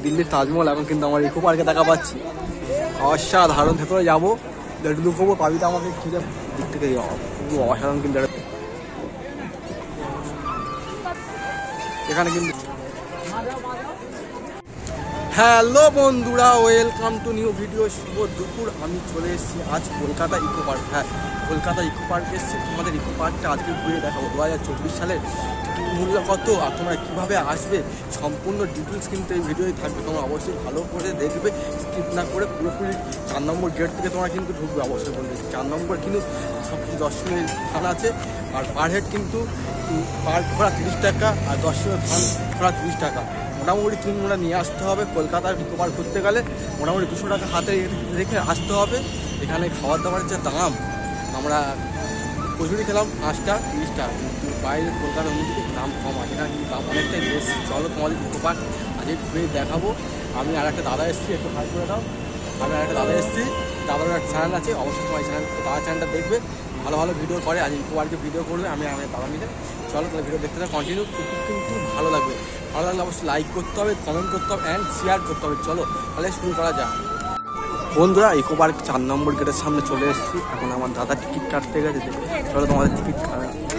দিল্লির তাজমহল এখন কিন্তু আমার ইকো পার্কে দেখা পাচ্ছি। অসাধারণ, ভেতরে যাবো, একটু লুকবো, পাবিটা আমাকে খিদে দিক থেকে পুরো অসাধারণ কিন্তু এখানে কিন্তু। হ্যালো বন্ধুরা, ওয়েলকাম টু নিউ ভিডিও। শুভ দুপুর। আমি চলে এসেছি আজ কলকাতা ইকো পার্ক। হ্যাঁ, কলকাতা ইকো পার্কে এসেছি। তোমাদের ইকো পার্কটা আজকে ঘুরে দেখাবো। 2024 সালের টিকিট মূল্য কত আর তোমরা কীভাবে আসবে, সম্পূর্ণ ডিটেলস কিন্তু এই ভিডিওই থাকবে। তোমরা অবশ্যই ভালো করে দেখবে, স্কিপ না করে পুরোপুরি। 4 নম্বর গেট থেকে তোমরা কিন্তু ঢুকবে অবশ্যই। বলবে 4 নম্বর কিন্তু সব কিছু দর্শনের স্থান আছে। আর পার হেড কিন্তু পার ঘোড়া 30 টাকা আর দর্শনের স্থান ঘোড়া 30 টাকা। মোটামুটি তোমরা নিয়ে আসতে হবে। কলকাতার ইকো পার্ক ঘুরতে গেলে মোটামুটি 200 টাকা হাতে রেখে আসতে হবে। এখানে খাবার দাবারের যে দাম, আমরা কচুরি খেলাম 5টা 30 টাকা, কিন্তু বাইরে কলকাতার অনুযায়ী দাম কম আছে। এখানে কিন্তু দাম অনেকটাই বেশি। চলো তোমাদের ইকো পার্ক আজকে ঘুরে দেখাবো। আমি আর একটা দাদা এসেছি, একটু হাই করে দাও। আমি আর একটা দাদা এসেছি, দাদার একটা চ্যানেল আছে, অবশ্যই তোমার চ্যানেল, দাদা চ্যানেলটা দেখবে, ভালো ভালো ভিডিও করে। আজ ইকো পার্কে ভিডিও করবে, আমি দাদা মিলে। চলো তাহলে ভিডিও দেখতে থাকো, কন্টিনিউ। কিন্তু ভালো লাগবে। ভালো লাগলে অবশ্যই লাইক করতে হবে, কমেন্ট করতে হবে অ্যান্ড শেয়ার করতে হবে। চলো তাহলে শুরু করা যাক। বন্ধুরা, ইকো পার্ক 4 নম্বর গেটের সামনে চলে এসেছি। এখন আমার দাদা টিকিট কাটতে গেছে। চলো তোমাদের টিকিট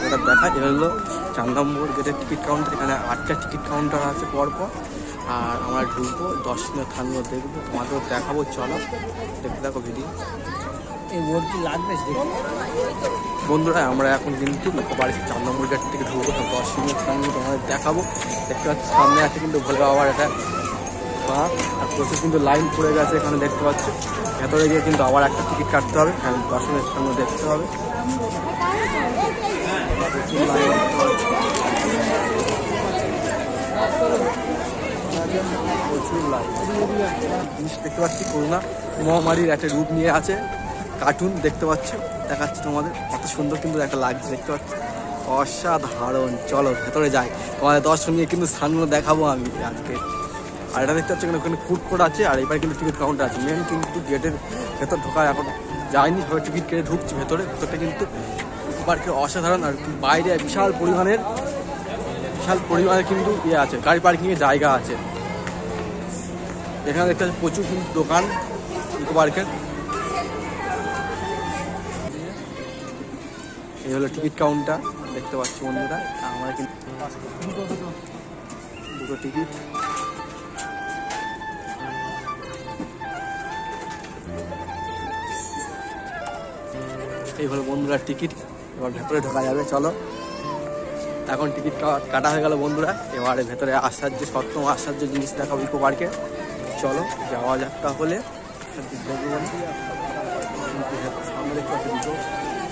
ওটা দেখা। এ হলো 4 নম্বর গেটের টিকিট কাউন্টার। এখানে 8টা টিকিট কাউন্টার আছে পরপর। আর আমরা ঢুকবো, দর্শনীয় স্থানগুলো দেখবো, তোমাদেরও দেখাবো। চলো দেখতে থাকো ভিডিও। বন্ধুরা, আমরা এখন কিন্তু ইকো পার্কের 4 নম্বর গেট থেকে ঢুকবো, দর্শনীয় স্থানগুলো তোমাদের দেখাবো। দেখতে পাচ্ছি সামনে আছে কিন্তু ভোলে বাবার একটা পার্ক। আর প্রচুর কিন্তু লাইন পড়ে গেছে এখানে দেখতে পাচ্ছি। ভেতরে গিয়ে কিন্তু আবার একটা টিকিট কাটতে হবে, দর্শনীয় স্থানগুলো দেখতে হবে। প্রচুর লাইন জিনিস দেখতে পাচ্ছি। করোনা মহামারীর একটা রূপ নিয়ে আছে, কার্টুন দেখতে পাচ্ছ, দেখাচ্ছি তোমাদের। কত সুন্দর কিন্তু একটা লাগছে দেখতে পাচ্ছি, অসাধারণ। চলো ভেতরে যাই, তোমাদের দর্শনীয় কিন্তু স্থানগুলো দেখাবো আমি আজকে। আর এটা দেখতে পাচ্ছি ওখানে ফুড কোর্ট আছে, আর এবার কিন্তু টিকিট কাউন্টার আছে। মেন কিন্তু গেটের ভেতর ঢোকার এখন যায়নি, সবাই টিকিট কেটে ঢুকছি ভেতরে। ভেতরটা কিন্তু পার্কের অসাধারণ। আর বাইরে বিশাল পরিমাণের কিন্তু ইয়ে আছে, গাড়ি পার্কিংয়ের জায়গা আছে। এখানে দেখতে পাচ্ছি প্রচুর কিন্তু দোকান ইকো পার্কের। এই হলো টিকিট কাউন্টার দেখতে পাচ্ছি বন্ধুরা। আমরা কিন্তু 2টো টিকিট। এই হলো বন্ধুরা টিকিট। এবার ভেতরে ঢোকা যাবে। চলো, এখন টিকিট কাটা হয়ে গেল বন্ধুরা। এবারে ভেতরে সপ্তম আশ্চর্য জিনিস দেখাবো ইকো পার্কে। চলো যাওয়া যাক তাহলে। সামনে দেখতে পাচ্ছি দুটো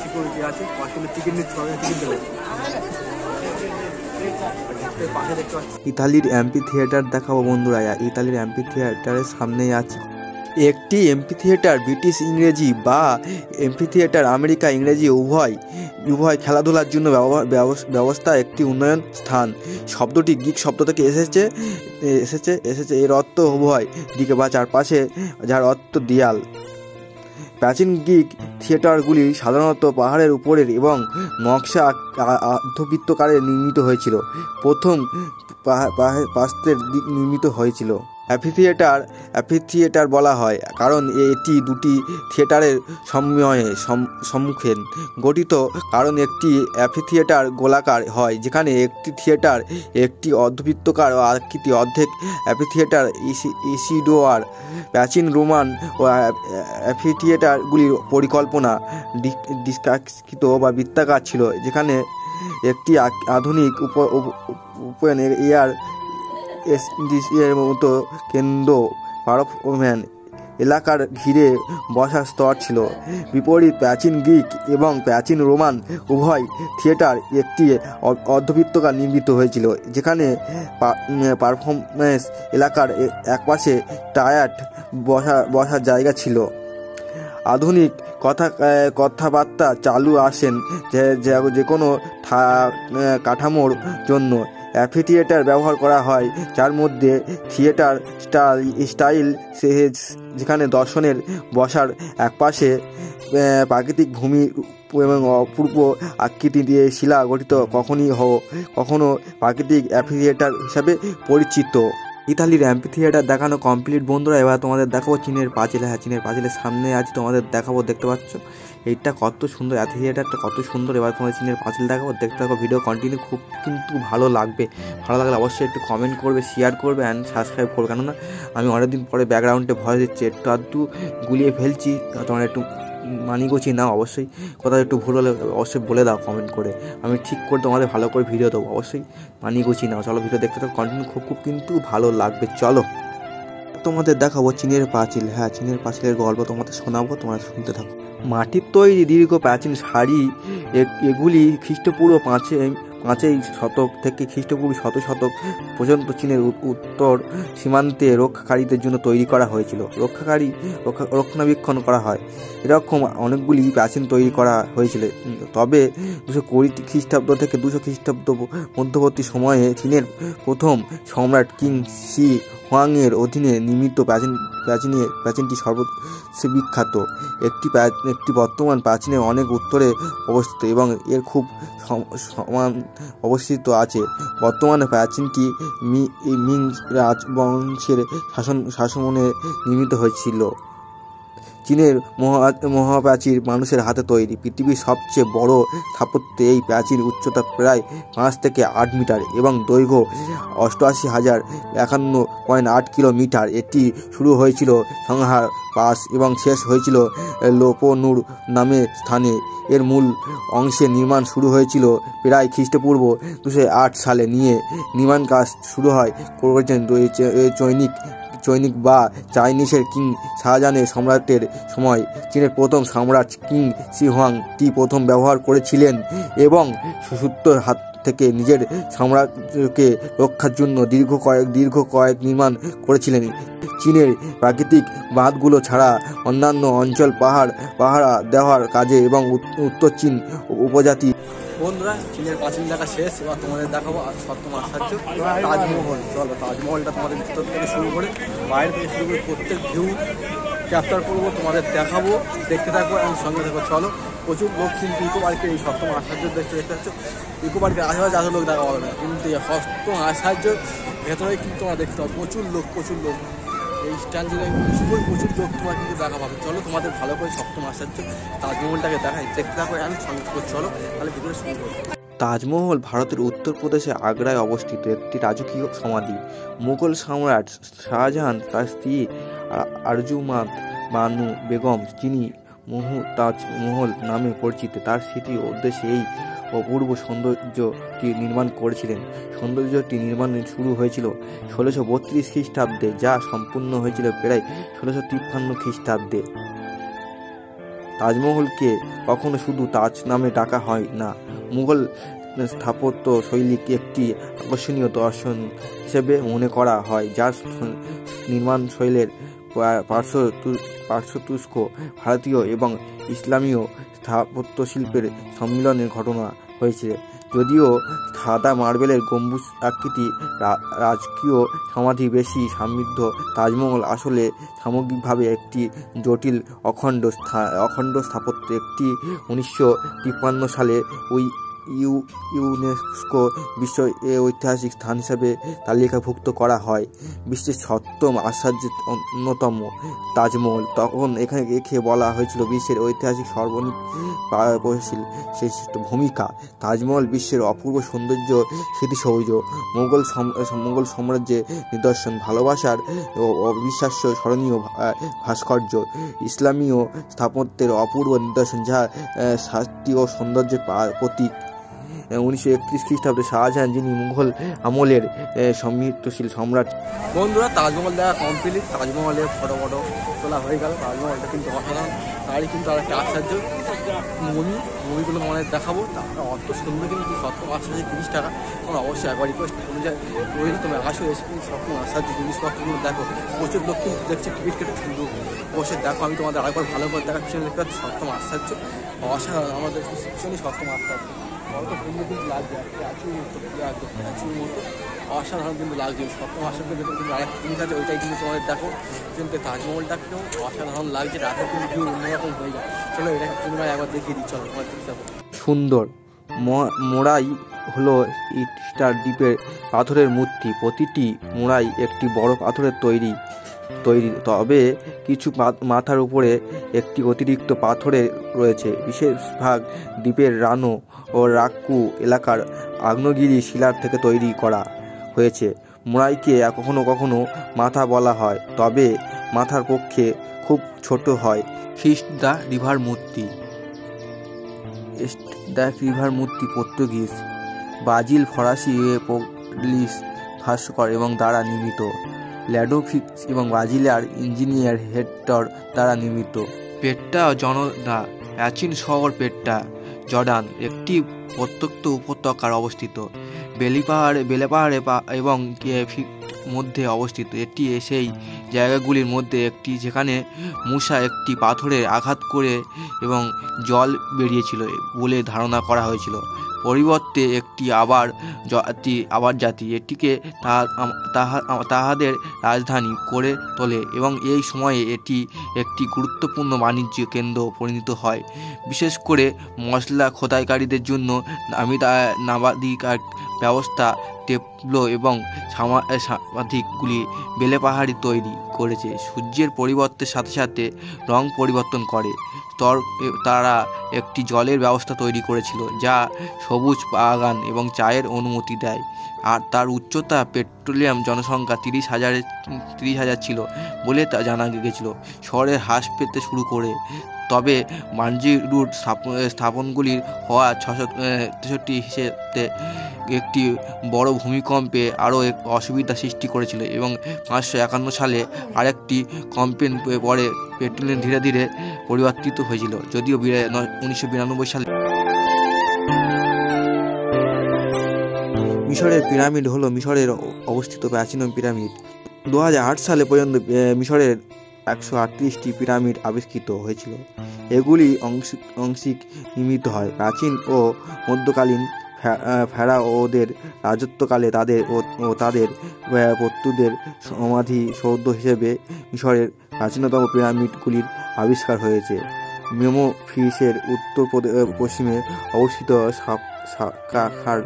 সিকিউরিটি আছে, কিন্তু টিকিট নিতে হবে, টিকিট দেবে। ইতালির এমপি থিয়েটার দেখাবো বন্ধুরা। ইতালির এমপি থিয়েটারের সামনেই আছে একটি এমপি থিয়েটার। ব্রিটিশ ইংরেজি বা এমপি থিয়েটার আমেরিকা ইংরেজি উভয় খেলাধুলার জন্য ব্যবস্থা একটি উন্নয়ন স্থান। শব্দটি গ্রিক শব্দ থেকে এসেছে। এর অর্থ উভয় দিকে বা চারপাশে, যার অর্থ দেয়াল। প্রাচীন গ্রিক থিয়েটারগুলি সাধারণত পাহাড়ের উপরের এবং নকশা অর্ধবৃত্তাকারে নির্মিত হয়েছিল। প্রথম পার্শ্বের দিক নির্মিত হয়েছিল। অ্যাম্ফিথিয়েটার বলা হয় কারণ এটি দুটি থিয়েটারের সম্মুখে গঠিত। কারণ একটি অ্যাম্ফিথিয়েটার গোলাকার হয়, যেখানে একটি থিয়েটার একটি অর্ধবৃত্তাকার আকৃতি। অর্ধেক অ্যাম্ফিথিয়েটার ইসিডোর। প্রাচীন রোমান ও অ্যাম্ফিথিয়েটারগুলির পরিকল্পনা ডিস্কাকৃত বা বৃত্তাকার ছিল, যেখানে একটি আধুনিক ওপেন এয়ার এর মতো কেন্দ্র পারফরম্যান্স এলাকার ঘিরে বসার স্তর ছিল। বিপরীত প্রাচীন গ্রিক এবং প্রাচীন রোমান উভয় থিয়েটার একটি অর্ধবৃত্তাকার নির্মিত হয়েছিল, যেখানে পারফরম্যান্স এলাকার একপাশে টায়ার্ড বসার জায়গা ছিল। আধুনিক কথাবার্তা চালু আসেন যে কোনো কাঠামোর জন্য অ্যাম্ফিথিয়েটার ব্যবহার করা হয়, যার মধ্যে থিয়েটার স্টাইল, যেখানে দর্শনের বসার একপাশে প্রাকৃতিক ভূমি এবং অপূর্ব আকৃতি দিয়ে শিলা গঠিত কখনো প্রাকৃতিক অ্যাম্ফিথিয়েটার হিসাবে পরিচিত। ইতালির অ্যাম্পি থিয়েটার দেখানো কমপ্লিট বন্ধুরা। এবার তোমাদের দেখাবো চীনের পাঁচিল। হ্যাঁ, চীনের পাঁচিলের সামনে আছে, তোমাদের দেখাবো। দেখতে পাচ্ছ এইটা কত সুন্দর, থিয়েটারটা কত সুন্দর। এবার তোমাদের চীনের পাঁচিল দেখাবো, দেখতে থাকো। ভিডিও কন্টিনিউ, খুব কিন্তু ভালো লাগবে। ভালো লাগলে অবশ্যই একটু কমেন্ট করবে, শেয়ার করবে অ্যান্ড সাবস্ক্রাইব করবে। কেননা আমি অনেকদিন পরে ব্যাকগ্রাউন্ডে ভয়েস দিচ্ছি, একটু আধটু গুলিয়ে ফেলছি, তোমার একটু মানি গুছি নাও। অবশ্যই কোথাও একটু ভুল হলে অবশ্যই বলে দাও কমেন্ট করে, আমি ঠিক করে তোমাদের ভালো করে ভিডিও দেবো। অবশ্যই মানি গুছি নাও। চলো ভিডিও দেখতে থাকো কন্টিনিউ, খুব কিন্তু ভালো লাগবে। চলো তোমাদের দেখাবো চীনের পাঁচিল। হ্যাঁ, চীনের পাঁচিলের গল্প তোমাদের শোনাবো, তোমরা শুনতে থাকো। মাটির তৈরি দীর্ঘ প্রাচীন সারি এগুলি খ্রিস্টপূর্ব পাঁচই শতক থেকে খ্রিস্টপূর্ব শতক পর্যন্ত চীনের উত্তর সীমান্তে রক্ষাকারীদের জন্য তৈরি করা হয়েছিল। রক্ষণাবেক্ষণ করা হয়। এরকম অনেকগুলি প্রাচীন তৈরি করা হয়েছিল। তবে 220 খ্রিস্টাব্দ থেকে 200 খ্রিস্টাব্দ মধ্যবর্তী সময়ে চীনের প্রথম সম্রাট কিং শি হুয়াংয়ের অধীনে নির্মিত প্রাচীনটি সর্বশেষ বিখ্যাত। একটি বর্তমান প্রাচীনের অনেক উত্তরে অবস্থিত এবং এর খুব সমান অবস্থিত আছে। বর্তমানে প্রাচীনটি মিং রাজবংশের শাসনে নির্মিত হয়েছিল। চীনের মহাপ্রাচীর মানুষের হাতে তৈরি। পৃথিবীর সবচেয়ে বড় স্থাপত্য এই প্রাচীর উচ্চতা প্রায় 5 থেকে 8 মিটার এবং দৈর্ঘ্য 88,051.8 কিলোমিটার। এটি শুরু হয়েছিল সংহার পাস এবং শেষ হয়েছিল লোপনুর নামের স্থানে। এর মূল অংশে নির্মাণ শুরু হয়েছিল প্রায় খ্রিস্টপূর্ব 208 সালে। নির্মাণ কাজ শুরু হয় করেছেন চৈনিক বা চাইনিজের কিং শাহজাহানের সম্রাটের সময়। চীনের প্রথম সম্রাট কিং শি হুয়াং-টি প্রথম ব্যবহার করেছিলেন এবং সূত্রের হাত থেকে নিজের সাম্রাজ্যকে রক্ষার জন্য দীর্ঘ কয়েক নির্মাণ করেছিলেন। চীনের প্রাকৃতিক বাঁধগুলো ছাড়া অন্যান্য অঞ্চল পাহারা দেওয়ার কাজে এবং উত্তর চীন উপজাতি। বন্ধুরা চীনের পাঁচিল দেখা শেষ। এবার তোমাদের দেখাবো সপ্তম আশ্চর্য তাজমহল। চলো তাজমহলটা তোমাদের ভিতর থেকে শুরু করে বাইরে থেকে শুরু করে প্রত্যেক ভিউ ক্যাপচার করবো, তোমাদের দেখাবো। দেখতে থাকবো এবং সঙ্গে থাকবো। চলো, প্রচুর লোক কিন্তু ইকো পার্কের এই সপ্তম আশ্চর্য দেখতে পাচ্ছ। ইকো পার্কের আশেপাশে এত লোক দেখা পাবে না, কিন্তু এই সপ্তম আশ্চর্যের ভেতরে কিন্তু তোমরা দেখতে পাবো প্রচুর লোক। এই স্ট্যান্ড জুড়ে প্রচুর লোক তোমার কিন্তু দেখা পাবে। চলো তোমাদের ভালো করে সপ্তম আশ্চর্য তাজমহলটাকে দেখাই, দেখতে থাকো আমি সঙ্গে থাকবো। চলো তাহলে ভিতরে শুরু করবো। তাজমহল ভারতের উত্তরপ্রদেশে আগ্রায় অবস্থিত একটি রাজকীয় সমাধি। মুঘল সম্রাট শাহজাহান তার স্ত্রী আরজুমান্দ বানু বেগম, যিনি তাজমহল নামে পরিচিত, তার স্মৃতির উদ্দেশ্যে এই অপূর্ব সৌন্দর্যটি নির্মাণ করেছিলেন। সৌন্দর্যটি নির্মাণ শুরু হয়েছিল 1632 খ্রিস্টাব্দে, যা সম্পূর্ণ হয়েছিল প্রায় 1653 খ্রিস্টাব্দে। তাজমহলকে কখনো শুধু তাজ নামে ডাকা হয় না। মুঘল স্থাপত্য শৈলীকে একটি আকর্ষণীয় দর্শন হিসেবে মনে করা হয়, যার নির্মাণ শৈলের পার্শ্বতুর্ক, ভারতীয় এবং ইসলামীয় স্থাপত্যশিল্পের সম্মিলনের ঘটনা হয়েছে। যদিও সাদা মার্বেলের গম্বুজ আকৃতি রাজকীয় সমাধি বেশি সমৃদ্ধ, তাজমহল আসলে সামগ্রিকভাবে একটি জটিল অখণ্ড স্থাপত্য। একটি 1953 সালে ইউনেস্কো বিশ্ব ঐতিহাসিক স্থান হিসাবে তালিকাভুক্ত করা হয়। বিশ্বের সপ্তম আশ্চর্যের অন্যতম তাজমহল তখন একে বলা হয়েছিল বিশ্বের ঐতিহাসিক সর্বনির্ভরশীল ভূমিকা। তাজমহল বিশ্বের অপূর্ব সৌন্দর্য স্মৃতিসৌধ, মোগল সাম্রাজ্যের নিদর্শন, ভালোবাসার অবিশ্বাস্য স্মরণীয় ভাস্কর্য, ইসলামীয় স্থাপত্যের অপূর্ব নিদর্শন, যা শান্তি ও সৌন্দর্যের প্রতীক। 1931 খ্রিস্টাব্দে শাহজাহান, যিনি মুঘল আমলের সমৃদ্ধশীল সম্রাট। বন্ধুরা তাজমহল দেখা কমপ্লিট। তাজমহলের ফটো তোলা হয়ে গেল। তাজমহলটা কিন্তু অসাধারণ। তারই কিন্তু আর একটা আশ্চর্য মুভিগুলো তোমাদের দেখাবো। তারপরে অত সুন্দর কিন্তু সপ্তম আশ্চর্য 30 টাকা। তোমরা অবশ্যই একবার রিকোয়েস্ট অনুযায়ী তুমি আসো, এসে কিন্তু সপ্তম আশ্চর্য জিনিসপত্রগুলো দেখো। প্রচুর লোক কিন্তু দেখছে টিকিট কেটে, কিন্তু অবশ্যই দেখো। আমি তোমাদের আরেকবার ভালো করে দেখা পিছনে দেখতে পাচ্ছি সপ্তম আশ্চর্য অসাধারণ। আমাদের পিছনে সপ্তম আশ্চর্য অত সুন্দর কিন্তু লাগছে, একদম মতো অসাধারণ কিন্তু লাগছে। সপ্তম আশ্চর্যের ভেতরে কিন্তু আরেকটা জিনিস আছে, ওইটাই কিন্তু তোমাদের দেখো। কিন্তু তাজমহলটাকেও অসাধারণ লাগছে, রাতে কিন্তু ভিউ অন্যরকম হয়ে যায়। চলো এটাকে পুনরায় একবার দেখিয়ে দিই। চলো তোমার দেখতে যাবো। সুন্দর মোড়াই হলো ইস্টার দ্বীপের পাথরের মূর্তি। প্রতিটি মোড়াই একটি বড় পাথরের তৈরি, তবে কিছু মাথার উপরে একটি অতিরিক্ত পাথরের রয়েছে। বিশেষভাগ দ্বীপের রানো ও রাক্কু এলাকার আগ্নেয়গিরি শিলার থেকে তৈরি করা হয়েছে। মোড়াইকে কখনো কখনো মাথা বলা হয়, তবে মাথার পক্ষে খুব ছোট হয়। ফিস্ট দ্য রিভার মূর্তি। দ্য রিভার মূর্তি পর্তুগিজ, ব্রাজিল, ফরাসি পোলিশ ভাস্কর এবং দ্বারা নির্মিত। ল্যাডোফিক্স এবং ব্রাজিলিয়ার ইঞ্জিনিয়ার হেক্টর দ্বারা নির্মিত। পেট্টা জর্ডান, প্রাচীন শহর পেট্টা জর্ডান একটি প্রত্যন্ত উপত্যকার অবস্থিত। বেলে পাহাড়ে এবং মধ্যে অবস্থিত। এটি সেই জায়গাগুলির মধ্যে একটি যেখানে মূসা একটি পাথরে আঘাত করে এবং জল বেরিয়েছিল বলে ধারণা করা হয়েছিল। পরিবর্তে একটি আবার জাতি এটিকে তাহাদের রাজধানী করে তোলে এবং এই সময়ে এটি একটি গুরুত্বপূর্ণ বাণিজ্য কেন্দ্র পরিণত হয়, বিশেষ করে মশলা খোদাইকারীদের জন্য। নাবাদিকার ব্যবস্থা টেবলো এবং সামাধিকগুলি বেলে পাহাড়ি তৈরি করেছে। সূর্যের পরিবর্তনের সাথে সাথে রং পরিবর্তন করে। তারা একটি জলের ব্যবস্থা তৈরি করেছিল যা সবুজ বাগান এবং চায়ের অনুমতি দেয়। আর তার উচ্চতা পেট্রোলিয়াম জনসংখ্যা 30,000 ছিল বলে তা জানা গেছিল। শহরের হ্রাস পেতে শুরু করে, তবে মানজিরুর স্থাপনগুলির হওয়া 663 হিসেবে একটি বড় ভূমিকম্পে আরও এক অসুবিধা সৃষ্টি করেছিল এবং 551 সালে আরেকটি কম্পের পরে পেট্রোলিয়াম ধীরে ধীরে পরিবর্তিত হয়েছিল, যদিও 1992 সালে। মিশরের পিরামিড হলো মিশরের অবস্থিত প্রাচীন পিরামিড। 2008 সালে পর্যন্ত মিশরের 138টি পিরামিড আবিষ্কৃত হয়েছিল। এগুলি আংশিক নির্মিত হয়। প্রাচীন ও মধ্যকালীন ফেরাওদের রাজত্বকালে তাদের পুত্রদের সমাধি সৌধ হিসেবে মিশরের প্রাচীনতম পিরামিডগুলির আবিষ্কার হয়েছে। মেমফিসের উত্তর পশ্চিমে অবস্থিত সাক্কার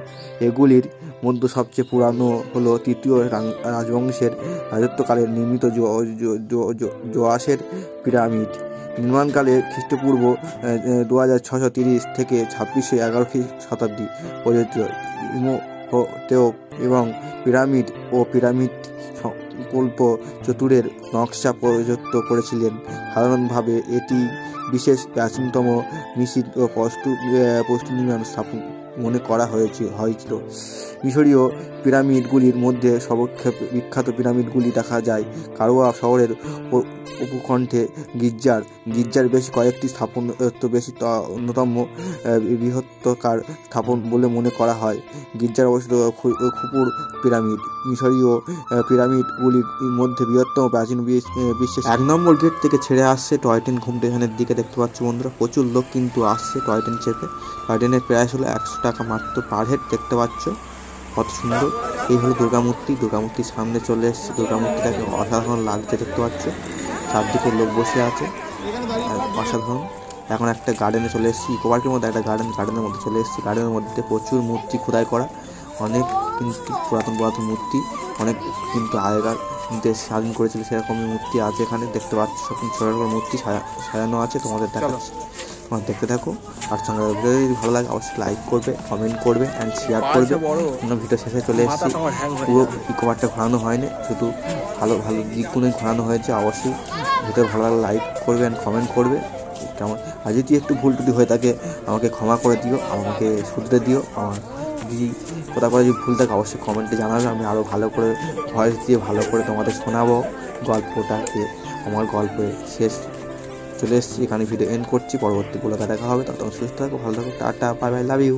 এগুলির মধ্যে সবচেয়ে পুরানো হলো তৃতীয় রাজবংশের রাজত্বকালে নির্মিত জোয়াসের পিরামিড। নির্মাণকালে খ্রিস্টপূর্ব 2630 থেকে 2611 শতাব্দী পর্যন্ত। ইমহোটেপ এবং পিরামিড ও পিরামিড সংকল্প চতুরের নকশা প্রযুক্ত করেছিলেন। সাধারণভাবে এটি বিশেষ প্রাচীনতম মিশর ও পশতু নির্মাণ স্থাপন মনে করা হয়েছিল। মিশরীয় পিরামিডগুলির মধ্যে সর্বাপেক্ষা বিখ্যাত পিরামিডগুলি দেখা যায় কারোয়া শহরের উপকণ্ঠে। গির্জার বেশ কয়েকটি স্থাপত্য বেশি অন্যতম বৃহত্তকার স্থাপন বলে মনে করা হয়। গির্জার অবস্থিত খুপুর পিরামিড মিশরীয় পিরামিডগুলির মধ্যে বৃহত্তম প্রাচীন বিশ্বের। 1 নম্বর গেট থেকে ছেড়ে আসছে টয় ট্রেন ঘুমটেখানের দিকে। দেখতে পাচ্ছ বন্ধুরা, প্রচুর লোক কিন্তু আসছে টয় ট্রেন চেপে। টয় ট্রেনের প্রাইস হলো 100 টাকা মাত্র পার হেড। দেখতে পাচ্ছ কত সুন্দর। এই হলো দুর্গামূর্তির সামনে চলে এসেছে। দুর্গামূর্তিটাকে অসাধারণ লাগছে, দেখতে পাচ্ছ। চারদিকে লোক বসে আছে, অসাধারণ। এখন একটা গার্ডেনে চলে এসেছি, ইকো পার্কের মধ্যে একটা গার্ডেনের মধ্যে চলে এসেছি। গার্ডেনের মধ্যে প্রচুর মূর্তি খোদাই করা, অনেক কিন্তু পুরাতন তোমরা অনেক কিন্তু আগেকার দেশ স্বাধীন করেছিল সেরকমই মূর্তি আছে এখানে। দেখতে পাচ্ছ ছোট মূর্তি সাজানো আছে, তোমাদের দেখাচ্ছি। তোমার দেখতে থাকো। আর সঙ্গে ভিডিও যদি ভালো লাগে অবশ্যই লাইক করবে, কমেন্ট করবে অ্যান্ড শেয়ার করবে। ভিডিও শেষে চলে এসেছি। পুরো ইকো পার্কটা ঘোরানো হয়নি, শুধু ভালো দিকগুলোই ঘোরানো হয়েছে। অবশ্যই ভিডিও ভালো লাগলে লাইক করবে অ্যান্ড কমেন্ট করবে কেমন। আর যদি একটু ভুল টুটি হয়ে থাকে আমাকে ক্ষমা করে দিও, আমাকে শুধরে দিও। আমার যদি কোথাও যদি ভুল থাকে অবশ্যই কমেন্টে জানাবে। আমি আরও ভালো করে ভয়েস দিয়ে ভালো করে তোমাদের শোনাবো গল্পটাকে। আমার গল্পের শেষ চলে এসেছি, এখানে ভিডিও এন্ড করছি। পরবর্তী ব্লগে দেখা হবে। ততক্ষণ সুস্থ থাকো, ভালো থাকো, tata, bye bye, love you.